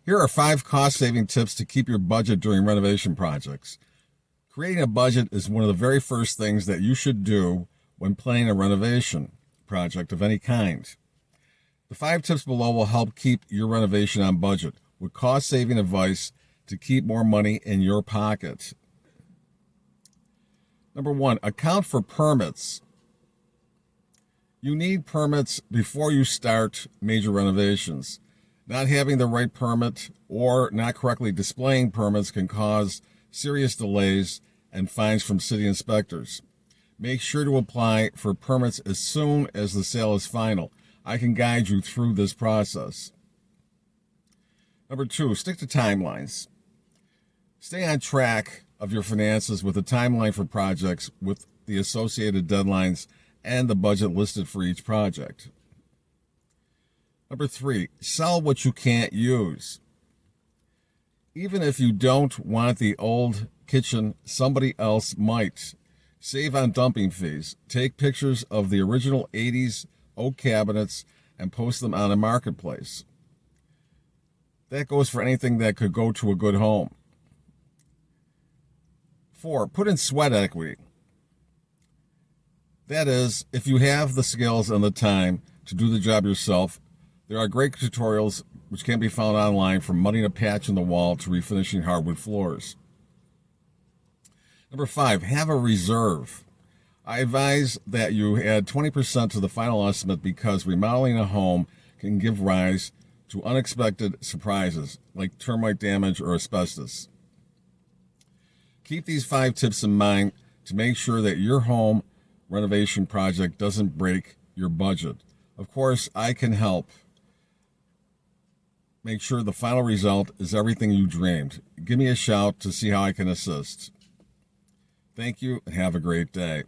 Here are 5 cost-saving tips to keep your budget during renovation projects. Creating a budget is one of the very first things that you should do when planning a renovation project of any kind. The 5 tips below will help keep your renovation on budget with cost-saving advice to keep more money in your pocket. Number 1, account for permits. You need permits before you start major renovations. Not having the right permit or not correctly displaying permits can cause serious delays and fines from city inspectors. Make sure to apply for permits as soon as the sale is final. I can guide you through this process. Number 2, stick to timelines. Stay on track of your finances with a timeline for projects with the associated deadlines and the budget listed for each project. Number 3, sell what you can't use. Even if you don't want the old kitchen, somebody else might. Save on dumping fees. Take pictures of the original 80s oak cabinets and post them on a marketplace. That goes for anything that could go to a good home. 4, put in sweat equity. That is, if you have the skills and the time to do the job yourself, there are great tutorials which can be found online, from mudding a patch in the wall to refinishing hardwood floors. Number 5, have a reserve. I advise that you add 20% to the final estimate because remodeling a home can give rise to unexpected surprises like termite damage or asbestos. Keep these 5 tips in mind to make sure that your home renovation project doesn't break your budget. Of course, I can help make sure the final result is everything you dreamed. Give me a shout to see how I can assist. Thank you and have a great day.